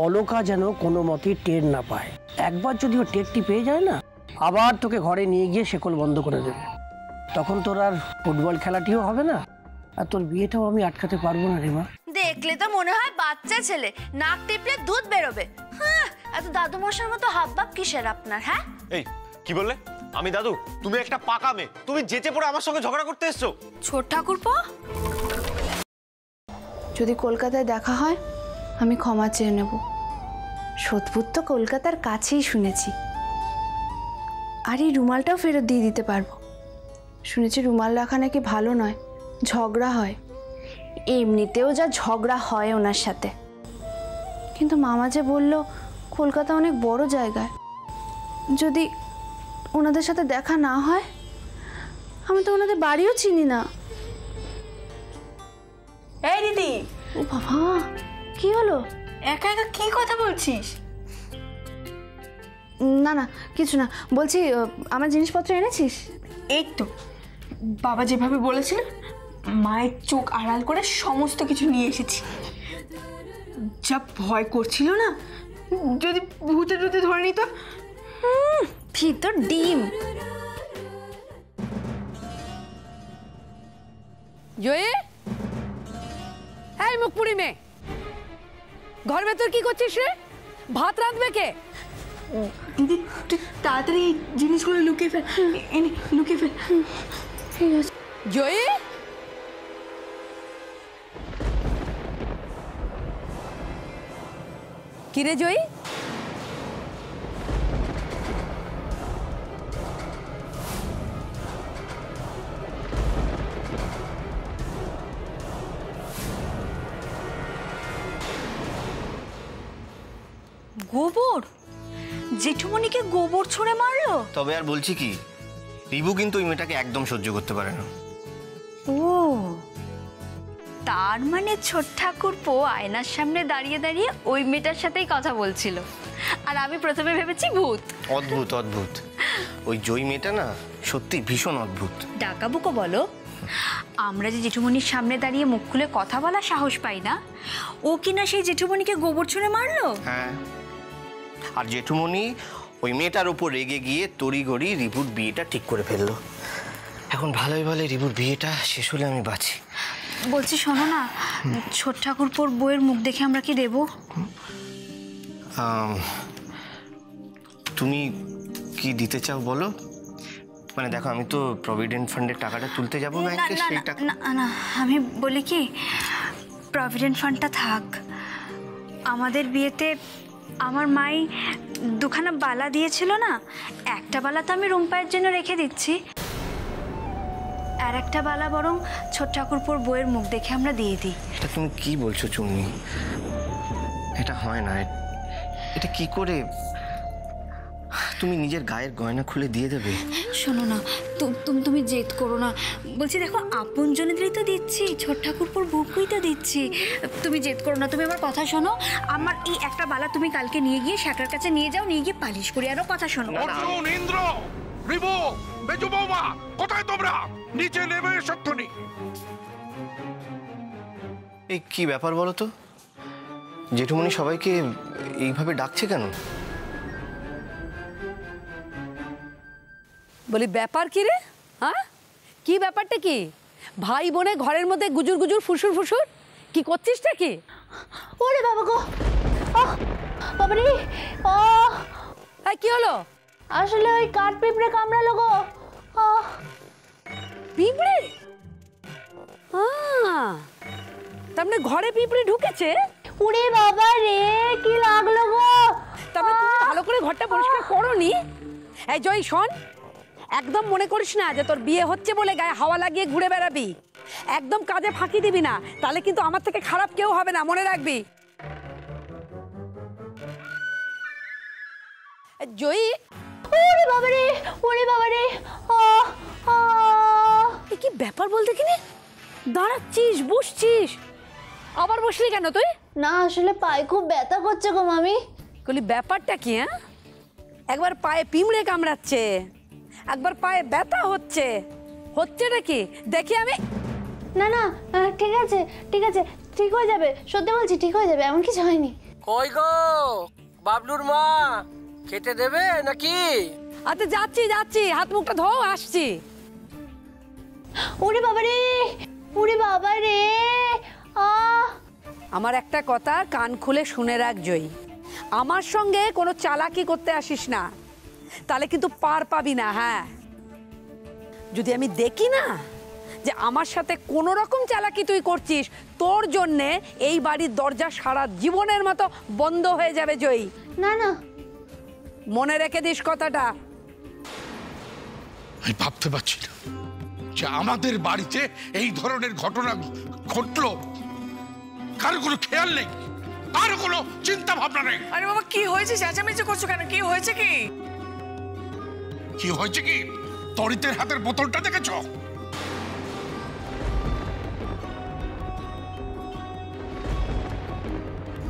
অলকা যেন কোনো মতেই টের না পায়। একবার যদি ও টেরটি পেয়ে যায় না, আবার তোকে ঘরে নিয়ে গিয়ে শেকল বন্ধ করে দেবে। তখন তোর আর ফুটবল খেলাটিও হবে না, আর তোর বিয়েটাও আমি আটকাতে পারবো না রে মা। দেখলে তো মনে হয় বাচ্চা ছেলে, নাক টিপলে দুধ বেরোবে। হ্যাঁ, এত দাদু মশার মতো হাবভাব কিসের আপনার? হ্যাঁ, এই কি বললে? আমি দাদু? তুমি একটা পাকা মেয়ে, তুমি যেচে পড়ে আমার সঙ্গে ঝগড়া করতে এসছো। ছোট ঠাকুরপো, যদি কলকাতায় দেখা হয় আমি ক্ষমা চেয়ে নেব। সোদপুর তো কলকাতার কাছেই শুনেছি। আর এই রুমালটাও ফেরত দিয়ে দিতে পারবো। শুনেছি রুমাল রাখা নাকি ভালো নয়, ঝগড়া হয়। এমনিতেও যা ঝগড়া হয় ওনার সাথে। কিন্তু মামা যে বলল কলকাতা অনেক বড় জায়গায়, যদি ওনাদের সাথে দেখা না হয়, আমি তো ওনাদের বাড়িও চিনি না। এই দিদি, ও বাবা, কি হলো? একা একা কি কথা বলছিস? না না, কিছু না। বলছি আমার জিনিসপত্র এনেছিস? এই তো বাবা যেভাবে বলেছিল, মায়ের চোখ আড়াল করে সমস্ত কিছু নিয়ে এসেছি। যা ভয় করছিল না, যদি ভূতে টুতে ধরে নিত। ভিতর ডিম। জয়ী, এই মুখপুরি মেয়ে, ঘর ভেতর কি করছিস রে? ভাত রাঁধবে কে? দিদি তুই তাড়াতাড়ি এই জিনিসগুলো লুকিয়ে ফেল, এনে লুকিয়ে ফেল। ঠিক আছে। জয়ী, কিরে জয়ী, গোবর? জেঠুমনিকে গোবর ছুঁড়ে মারলো? তবে আর বলছি কি, রিবু কিন্তু ওই মেয়েটাকে একদম সহ্য করতে পারে না। ও, তার মানে ছোট ঠাকুরপো আয়নার সামনে দাঁড়িয়ে দাঁড়িয়ে ওই মেয়েটার সাথেই কথা বলছিল, আর আমি প্রথমে ভেবেছি ভূত। অদ্ভুত অদ্ভুত। ওই জয়ী মেয়েটা না সত্যি ভীষণ অদ্ভুত। ডাকাবুকো বলো। আমরা যে জেঠুমনির সামনে দাঁড়িয়ে মুখ খুলে কথা বলা সাহস পাই না, ও কিনা সেই জেঠুমনিকে গোবর ছুঁড়ে মারলো। হ্যাঁ, আর জেঠুমনি ওই মেয়েটার উপর রেগে গিয়ে তড়িঘড়ি রিবুর বিয়েটা ঠিক করে ফেললো। এখন ভালোই ভালো রিবুর বিয়েটা শেষ হলে আমি বাঁচি। বলছি শোনো না, ছোট ঠাকুরপোর বউয়ের মুখ দেখে আমরা কি দেবো? তুমি কি দিতে চাও বলো? মানে দেখো, আমি তো প্রভিডেন্ট ফান্ডের টাকাটা তুলতে যাবো ব্যাংকে, সেই টাকা। না না, আমি বলি কি, প্রভিডেন্ট ফান্ডটা থাক। আমাদের বিয়েতে আমার মাই দুখানা বালা দিয়েছিল না, একটা বালা তো আমি রুম্পায়ের জন্য রেখে দিচ্ছি, আর একটা বালা বরং ছোট ঠাকুরপোর বউয়ের মুখ দেখে আমরা দিয়ে দিই। এটা তুমি কি বলছো চুন্নি? এটা হয় না। এটা কি করে তুমি নিজের গায়ের গয়না খুলে দিয়ে দেবে? শোনো না, তুমি জেদ করো না। বলছি দেখো, আপন জনেদেরই তো দিচ্ছি, ছোট ঠাকুরপোর বউকেই তো দিচ্ছি। তুমি জেদ করো না, তুমি আমার কথা শোনো। আমার এই একটা বালা তুমি কালকে নিয়ে গিয়ে শাকরার কাছে নিয়ে যাও, নিয়ে গিয়ে পালিশ করে আনো। কথা শোনো। অর্জুন, ইন্দ্র, রিবু, বেজু বৌমা, কোথায় তোমরা? নিচে নেমে এসক্ষুনি। এই কি ব্যাপার বলো তো? জেঠুমনি সবাইকে এইভাবে ডাকছে কেন? বলি ব্যাপার কি রে? হ্যাঁ, কি ব্যাপারটা কি? ভাই বোনে ঘরের মধ্যে গুজুর গুজুর ফুসুর ফুসুর কি করছিসটা কি? ওরে বাবা গো, বাবা রে, কি হলো? আসলে ওই কাঠ পিঁপড়ে কামড়ালো গো। পিঁপড়ে? তার মানে ঘরে পিঁপড়ে ঢুকেছে? ওরে বাবা রে, কি লাগলো গো। তারপরে তুমি ভালো করে ঘরটা পরিষ্কার করোনি? এই জয় শোন, একদম মনে করিস না যে তোর বিয়ে হচ্ছে বলে গায়ে হাওয়া লাগিয়ে ঘুরে বেড়াবি। একদম কাজে ফাঁকি দিবি না, তাহলে কিন্তু আমার থেকে খারাপ কেউ হবে না, মনে রাখবি। জয়ী, ওরে বাবা রে, ওরে বাবা রে, কি ব্যাপার বলতে কিনে দাঁড়াচ্ছিস, বসছিস? আবার বসলি কেন তুই? না, আসলে পায়ে খুব ব্যথা করছে গো মামি। বলি ব্যাপারটা কি? হ্যাঁ, একবার পায়ে পিঁমড়ে কামড়াচ্ছে, একবার পায়ে ব্যথা হচ্ছে, হচ্ছে নাকি দেখি আমি। না না, ঠিক আছে ঠিক আছে, ঠিক হয়ে যাবে, সত্যি বলছি ঠিক হয়ে যাবে, এমন কিছু হয়নি। কই গো বাবলুর মা, খেতে দেবে নাকি? আচ্ছা যাচ্ছি যাচ্ছি, হাত মুখটা ধো, আসছি। ওরে বাবা রে, ওরে বাবা রে। আমার একটা কথা কান খুলে শুনে রাখ জয়ী, আমার সঙ্গে কোনো চালাকি করতে আসিস না, তাহলে কিন্তু পার পাবি না। হ্যাঁ, যদি আমি দেখি না যে আমার সাথে কোনো রকম চালাকি তুই করছিস, তোর জন্যে এই বাড়ির দরজা সারা জীবনের মতো বন্ধ হয়ে যাবে জয়ী। না না, মনে রেখে দিস কথাটা। আমি ভাবতে পারছি না যে আমাদের বাড়িতে এই ধরনের ঘটনা ঘটলো, কারো কোনো খেয়াল নেই, কারো কোনো চিন্তা ভাবনা নেই। আরে বাবা, কি হয়েছে? চেঁচামেচি করছো কেন? কি হয়েছে? কি হয়েছে? কি তরিতের হাতের বোতলটা দেখেছো?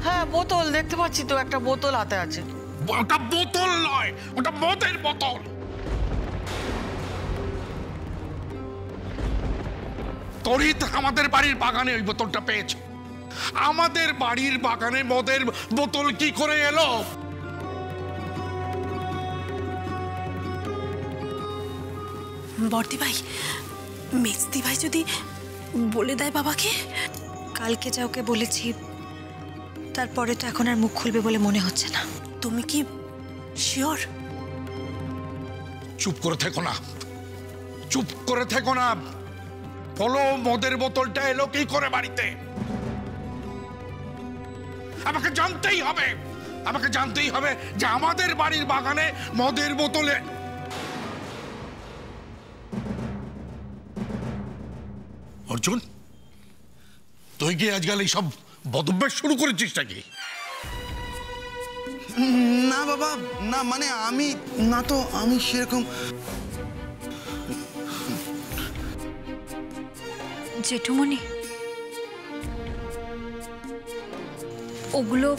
হ্যাঁ, বোতল দেখতে পাচ্ছি তো, একটা বোতল হাতে আছে। ওটা বোতল নয়, ওটা মদের বোতল। তরিত আমাদের বাড়ির বাগানে ওই বোতলটা পেয়েছে। আমাদের বাড়ির বাগানে মদের বোতল কি করে এলো? বর্দি ভাই, মেজদি ভাই যদি বলে দেয় বাবাকে। কালকে যা ওকে বলেছি, তারপরে তো এখন আর মুখ খুলবে বলে মনে হচ্ছে না। তুমি কি শিওর? চুপ করে থেকো না, চুপ করে থেকো না। বলো, মদের বোতলটা এলো কি করে বাড়িতে? আমাকে জানতেই হবে, আমাকে জানতেই হবে যে আমাদের বাড়ির বাগানে মদের বোতলে। অর্জুন, তুই কি আজকাল এইসব বদভ্যাস শুরু করেছিস নাকি? না বাবা, না মানে আমি না তো, আমি সেরকম। জেঠুমনি, ওগুলো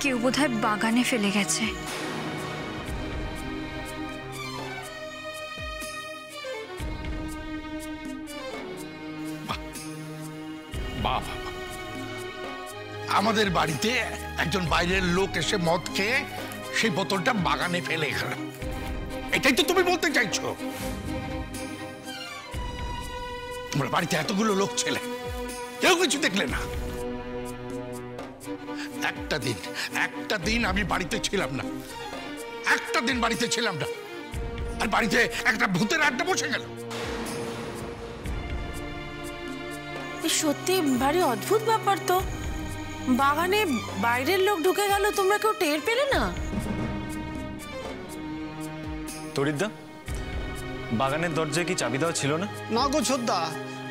কেউ বোধহয় বাগানে ফেলে গেছে। বাবা, আমাদের বাড়িতে একজন বাইরের লোক এসে মদ খেয়ে সেই বোতলটা বাগানে ফেলে গেল, এটাই তো তুমি বলতে চাইছো? তোমার বাড়িতে এতগুলো লোক ছেলে, কেউ কিছু দেখলে না? একটা দিন আমি বাড়িতে ছিলাম না, একটা দিন বাড়িতে ছিলাম না, আর বাড়িতে একটা ভূতের আড্ডা বসে গেল। সত্যি ভারী অদ্ভুত ব্যাপার তো। বাগানে বাইরের লোক ঢুকে গেল, তোমরা কেউ টের পেলে না? তরিদা, বাগানের দরজায় কি চাবি দেওয়া ছিল না? না গো ছোদ্দা,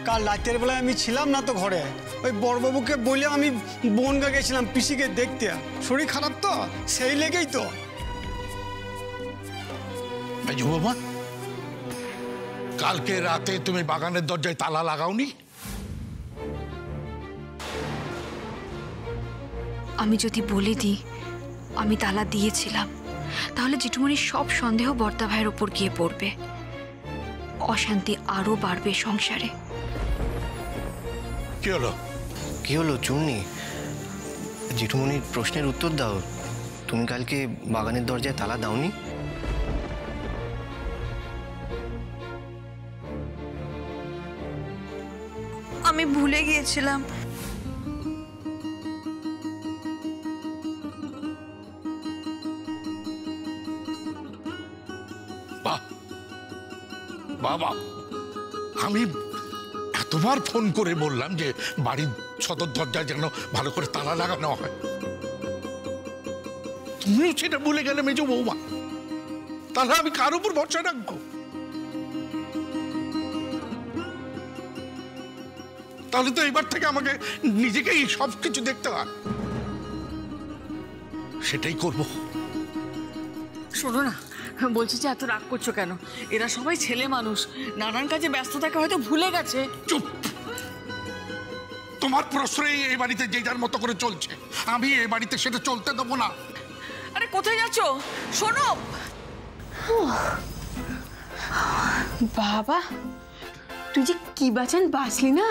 কাল রাতের বেলায় আমি ছিলাম না তো ঘরে। ওই বড়বাবুকে বলে আমি বনগা গেছিলাম পিসিকে দেখতে, শরীর খারাপ তো, সেই লেগেই তো। বাবা, কালকে রাতে তুমি বাগানের দরজায় তালা লাগাওনি? আমি যদি বলে দিই আমি তালা দিয়েছিলাম, তাহলে জেঠুমনির সব সন্দেহ বর্দা ভাইয়ের উপর গিয়ে পড়বে, অশান্তি আরো বাড়বে সংসারে। কি হলো? কি হলো চুন্নি? জেঠুমনির প্রশ্নের উত্তর দাও। তুমি কালকে বাগানের দরজায় তালা দাওনি? আমি ভুলে গিয়েছিলাম। বাবা, আমি এতবার ফোন করে বললাম যে বাড়ির সদর দরজায় যেন ভালো করে তালা লাগানো হয়, তুমিও সেটা ভুলে গেলে মেজো বৌমা। তাহলে আমি কার উপর ভরসা রাখবো? তাহলে তো এবার থেকে আমাকে নিজেকেই সবকিছু দেখতে হয়, সেটাই করব। শোনো না, বলছি যে এত রাগ করছো কেন? এরা সবাই ছেলে মানুষ, নানান কাজে ব্যস্ত থাকে, হয়তো ভুলে গেছে। চুপ! তোমার প্রশ্রয় এই বাড়িতে যে যার মতো করে চলছে, আমি এই বাড়িতে সেটা চলতে দেবো না। আরে কোথায় যাচ্ছো? শোনো বাবা, তুই যে কি বাঁচান বাঁচলি না।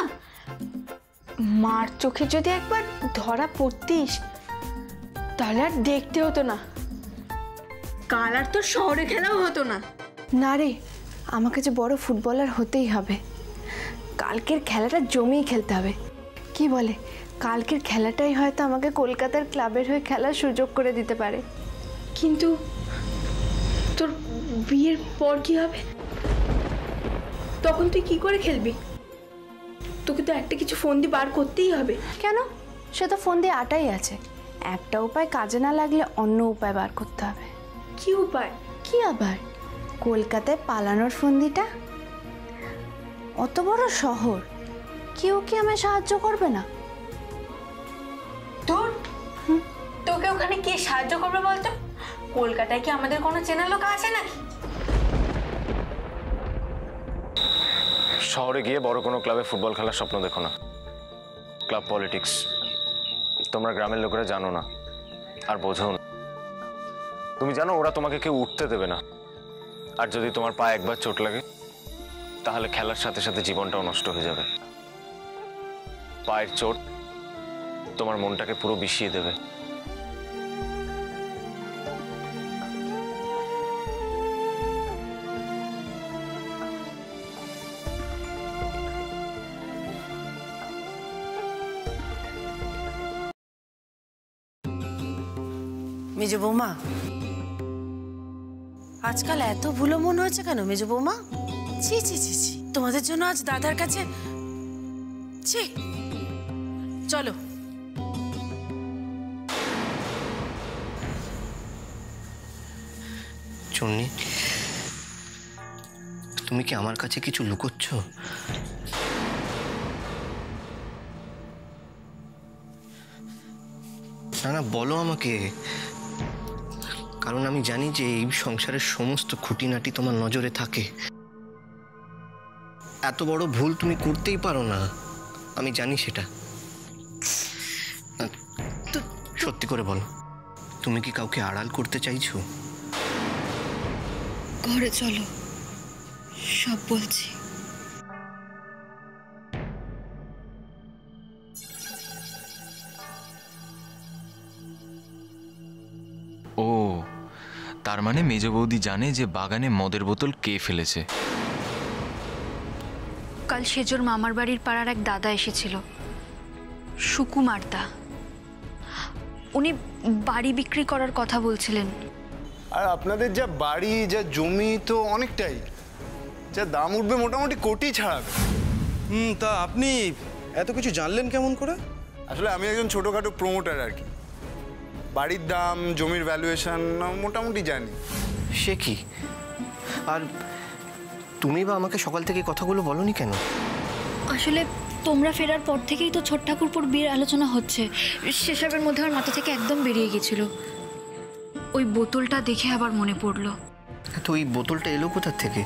মার চোখে যদি একবার ধরা পড়তিস তাহলে আর দেখতে হতো না, কাল আর তোর শহরে খেলাও হতো না। না রে, আমাকে যে বড় ফুটবলার হতেই হবে। কালকের খেলাটা জমিয়ে খেলতে হবে। কি বলে, কালকের খেলাটাই হয়তো আমাকে কলকাতার ক্লাবের হয়ে খেলার সুযোগ করে দিতে পারে। কিন্তু তোর বিয়ের পর কি হবে? তখন তুই কি করে খেলবি? তোকে তো একটা কিছু ফোন দিয়ে বার করতেই হবে। কেন? সে তো ফোন দিয়ে আটাই আছে। একটা উপায় কাজে না লাগলে অন্য উপায় বার করতে হবে। কি উপায়? কি আবার? কলকাতায় পালানোর ফন্দিটা। অত বড় শহর, কেউ কি আমায় সাহায্য করবে না? তোর তোকে ওখানে কে সাহায্য করবে বলতো? কলকাতায় কি আমাদের কোনো চেনা লোক আছে নাকি? শহরে গিয়ে বড় কোনো ক্লাবে ফুটবল খেলার স্বপ্ন দেখো না। ক্লাব পলিটিক্স তোমরা গ্রামের লোকেরা জানো না আর বোঝো না। তুমি জানো ওরা তোমাকে কেউ উঠতে দেবে না, আর যদি তোমার পায়ে একবার চোট লাগে তাহলে খেলার সাথে সাথে জীবনটাও নষ্ট হয়ে যাবে। পায়ের চোট তোমার মনটাকে পুরো বিষিয়ে দেবে। মেজো বৌমা, আজকাল এত ভুলো মন হয়েছে কেন মেজো বৌমা? ছি ছি ছি ছি, তোমাদের জন্য আজ দাদার কাছে। ছি, চলো। চুন্নি, তুমি কি আমার কাছে কিছু লুকোচ্ছ? না না, বলো আমাকে, কারণ আমি জানি যে এই সংসারের সমস্ত খুঁটিনাটি তোমার নজরে থাকে। এত বড় ভুল তুমি করতেই পারো না, আমি জানি সেটা। সত্যি করে বলো, তুমি কি কাউকে আড়াল করতে চাইছো? ঘরে চলো, সব বলছি। ও, তার মানে মেজ বৌদি জানে যে বাগানে মদের বোতল কে ফেলেছে। কাল সেজোর মামার বাড়ির পাড়ার এক দাদা এসেছিল, সুকুমার দা। উনি বাড়ি বিক্রি করার কথা বলছিলেন। আর আপনাদের যা বাড়ি, যা জমি, তো অনেকটাই, যা দাম উঠবে মোটামুটি কোটি ছাড়াবে। তা আপনি এত কিছু জানলেন কেমন করে? আসলে আমি একজন ছোটোখাটো প্রমোটার আর কি। বাড়ির দাম, জমির ভ্যালুয়েশন মোটামুটি জানি। সে কি? আর তুমি বা আমাকে সকাল থেকে কথাগুলো বলনি কেন? আসলে তোমরা ফেরার পর থেকেই তো ছোট ঠাকুরপুর বিয়ের আলোচনা হচ্ছে। সেসবের মধ্যে আমার মাথা থেকে একদম বেরিয়ে গেছিল। ওই বোতলটা দেখে আবার মনে পড়লো। তো ওই বোতলটা এলো কোথার থেকে?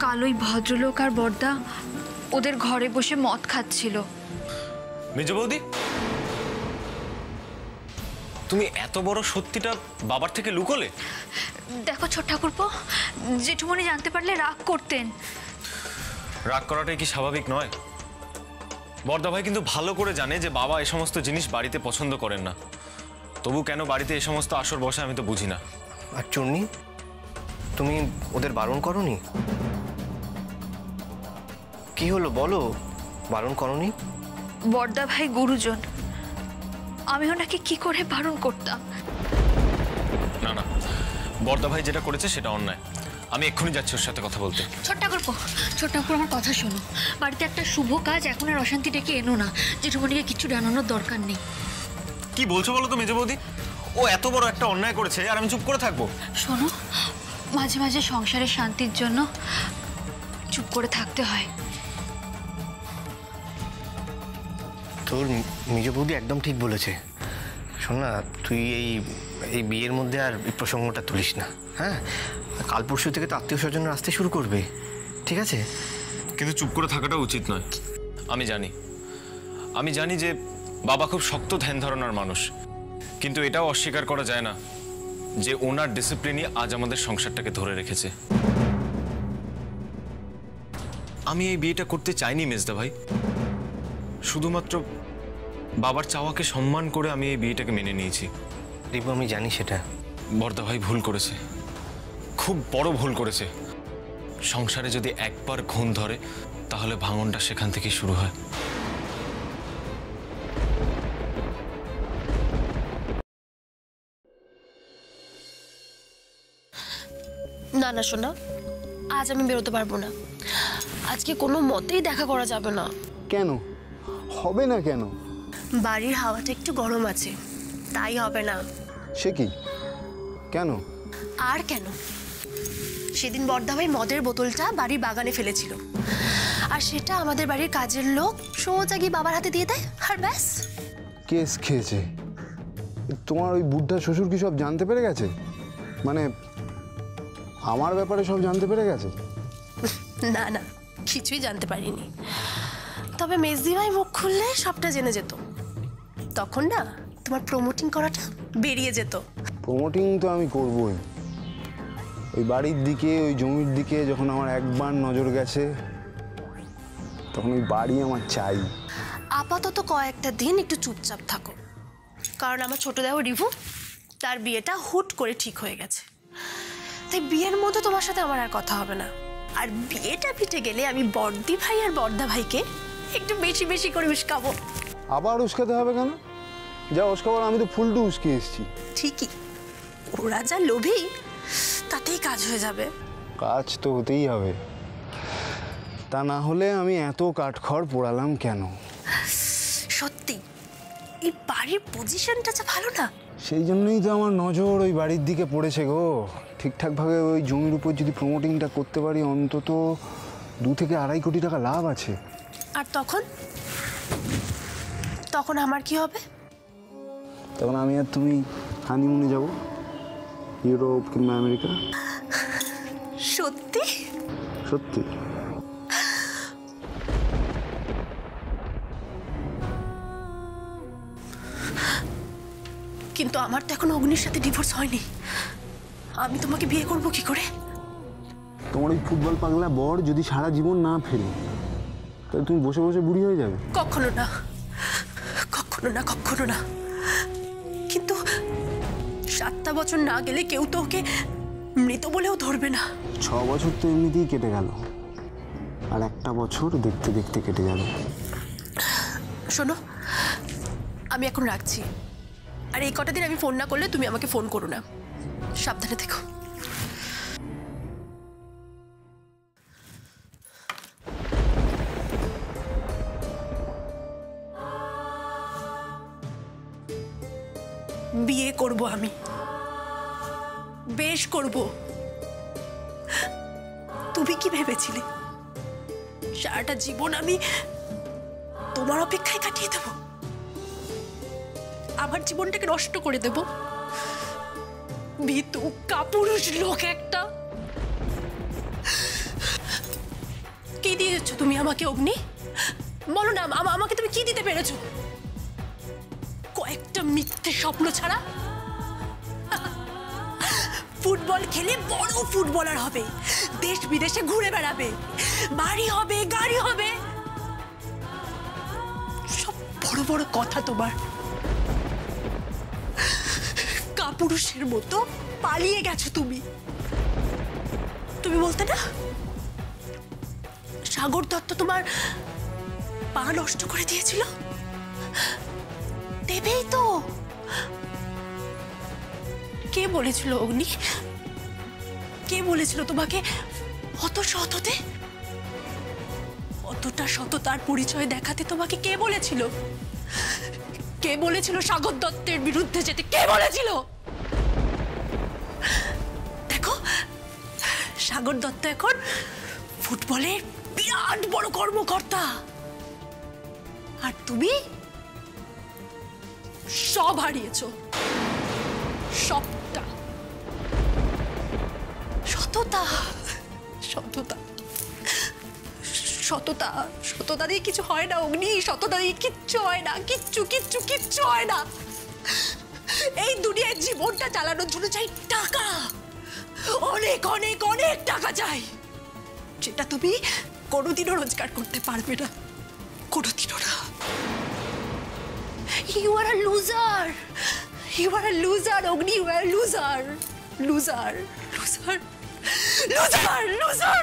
কাল ওই ভদ্রলোক আর বড়দা ওদের ঘরে বসে মদ খাচ্ছিল। মেজ বৌদি, তুমি এত বড় সত্যিটা বাবার থেকে লুকোলে? দেখো ছোট ঠাকুরপো, জেঠুমনি জানতে পারলে রাগ করতেন। রাগ করাটাই কি স্বাভাবিক নয়? বড়দা ভাই কিন্তু ভালো করে জানে যে বাবা এই সমস্ত জিনিস বাড়িতে পছন্দ করেন না। তবু কেন বাড়িতে এই সমস্ত আসর বসে আমি তো বুঝি না। আর চুন্নি, তুমি ওদের বারণ করনি? কি হলো বলো, বারণ করনি? বড়দা ভাই গুরুজন, আমি ওনাকে কি করে বারণ করতাম? না না, বড়দা ভাই যেটা করেছে সেটা অন্যায়। আমি এক্ষুনি যাচ্ছি ওর সাথে কথা বলতে। ছোট ঠাকুরপো, আমার কথা শোনো। বাড়িতে একটা শুভ কাজ, এখন আর অশান্তি ডেকে এনো না। জেঠুমনিকে কিছু জানানোর দরকার নেই। কি বলছো বলো তো মেজ বৌদি? ও এত বড় একটা অন্যায় করেছে আর আমি চুপ করে থাকবো? শোনো, মাঝে মাঝে সংসারের শান্তির জন্য চুপ করে থাকতে হয়। তোর মেজ বৌদি একদম ঠিক বলেছে। শোন না, তুই এই বিয়ের মধ্যে আর এই প্রসঙ্গটা তুলিস না, হ্যাঁ? কাল পরশু থেকে তো আত্মীয় স্বজনরা আসতে শুরু করবে, ঠিক আছে? কিন্তু চুপ করে থাকাটা উচিত নয়। আমি জানি যে বাবা খুব শক্ত ধ্যান ধারণার মানুষ, কিন্তু এটাও অস্বীকার করা যায় না যে ওনার ডিসিপ্লিনই আজ আমাদের সংসারটাকে ধরে রেখেছে। আমি এই বিয়েটা করতে চাইনি মেজদা ভাই। শুধুমাত্র বাবার চাওয়াকে সম্মান করে আমি এই বিয়েটাকে মেনে নিয়েছি। রিপু, আমি জানি সেটা। বর্দা ভাই ভুল করেছে, খুব বড় ভুল করেছে। সংসারে যদি একবার ঘুণ ধরে তাহলে ভাঙনটা সেখান থেকেই শুরু হয়। না না শোনা, আজ আমি বেরোতে পারবো না। আজকে কোনো মতেই দেখা করা যাবে না। কেন হবে না? কেন? বাড়ির হাওয়াটা একটু গরম আছে, তাই হবে না। সে কি? কেন? আর কেন, সেদিন বর্দা ভাই মদের বোতলটা বাড়ির বাগানে ফেলেছিল, আর সেটা আমাদের বাড়ির কাজের লোক সোজা গিয়ে বাবার হাতে দিয়ে দেয়, আর ব্যাস। কেস খেয়েছে। তোমার ওই বুদ্ধা শ্বশুর কি সব জানতে পেরে গেছে? মানে আমার ব্যাপারে সব জানতে পেরে গেছে? না না, কিছুই জানতে পারিনি। তবে মেজদি ভাই মুখ খুললে সবটা জেনে যেত। তখন না তোমার প্রমোটিং করাটা বেরিয়ে যেত। প্রমোটিং তো আমি করবই। ওই বাড়ির দিকে, ওই জমির দিকে যখন আমার একবার নজর গেছে, তখন ওই বাড়ি আমার চাই। আপাতত কয়েকটা দিন একটু চুপচাপ থাকো, কারণ আমার ছোট দেওয়া রিভু, তার বিয়েটা হুট করে ঠিক হয়ে গেছে। তাই বিয়ের মধ্যে তোমার সাথে আমার আর কথা হবে না। আর বিয়েটা পিঠে গেলে আমি বর্দি ভাই আর বর্দা ভাইকে একটু বেশি বেশি করে উস্কাবো। আবার উস্কাতে হবে কেন? যা উস্কাবার আমি তো ফুলটু উস্কে এসেছি। ঠিকই, ওরা যা লোভী তাতেই কাজ হয়ে যাবে। কাজ তো হতেই হবে, তা না হলে আমি এত কাঠখড় পোড়ালাম কেন? সত্যি এই বাড়ির পজিশনটা যা ভালো না। সেই জন্যই তো আমার নজর ওই বাড়ির দিকে পড়েছে গো। ঠিকঠাকভাবে ওই জমির উপর যদি প্রমোটিংটা করতে পারি, অন্তত 2 থেকে 2.5 কোটি টাকা লাভ আছে। আর তখন তখন আমার কি হবে? তখন আমি আর তুমি হানিমুনে যাব, ইউরোপ কিংবা আমেরিকা। সত্যি সত্যি। কিন্তু আমার তো এখন অগ্নির সাথে ডিভোর্স হয়নি, আমি তোমাকে বিয়ে করব কি করে? তোমার ওই ফুটবল পাগলা বর যদি সারা জীবন না ফেরে, তাহলে তুমি বসে বসে বুড়ি হয়ে যাবে। কখনো না, কখনো না, কখনো না। কিন্তু 7টা বছর না গেলে কেউ তো ওকে মৃত বলেও ধরবে না। 6 বছর তো এমনিতেই কেটে গেল, আর 1টা বছর দেখতে দেখতে কেটে যাবে। শোনো, আমি এখন রাখছি। আর এই কটা দিন আমি ফোন না করলে তুমি আমাকে ফোন করো না। সাবধানে থেকো। বিয়ে করব আমি, বেশ করব। তুমি কি ভেবেছিলে সারাটা জীবন আমি তোমার অপেক্ষায় কাটিয়ে দেব? আমার জীবনটাকে নষ্ট করে দেব? ভীতু কাপুরুষ লোক একটা। কি দিয়েছো তুমি আমাকে অগ্নি? বলো না, আমাকে তুমি কি দিতে পেরেছো? কয়েকটা মিথ্যে স্বপ্ন ছাড়া? ফুটবল খেলে বড় ফুটবলার হবে, দেশ বিদেশে ঘুরে বেড়াবে, বাড়ি হবে, গাড়ি হবে, সব বড় বড় কথা তোমার। কাপুরুষের মতো পালিয়ে গেছো তুমি। তুমি বলতে না সাগর দত্ত তোমার পা নষ্ট করে দিয়েছিল? দেবেই তো। কে বলেছিল অগ্নি? কে বলেছিল তোমাকে অত সৎ হতে, অতটা সততার পরিচয় দেখাতে? তোমাকে কে বলেছিল? কে বলেছিল সাগর দত্তের বিরুদ্ধে যেতে? কে বলেছিল? দেখো, সাগর দত্ত এখন ফুটবলের বিরাট বড় কর্মকর্তা, আর তুমি সব হারিয়েছো, সবটা। সততা, সততা, সততা, সততা দিয়ে কিছু হয় না অগ্নি। সততা দিয়ে কিচ্ছু হয় না, কিচ্ছু কিচ্ছু কিচ্ছু হয় না। এই দুনিয়ায় জীবনটা চালানোর জন্য চাই টাকা, অনেক অনেক অনেক টাকা চাই, যেটা তুমি কোনোদিনও রোজগার করতে পারবে না, কোনোদিনও না। You are a loser. You are a loser, Ogni. You are a loser. Loser. Loser. Loser. Loser.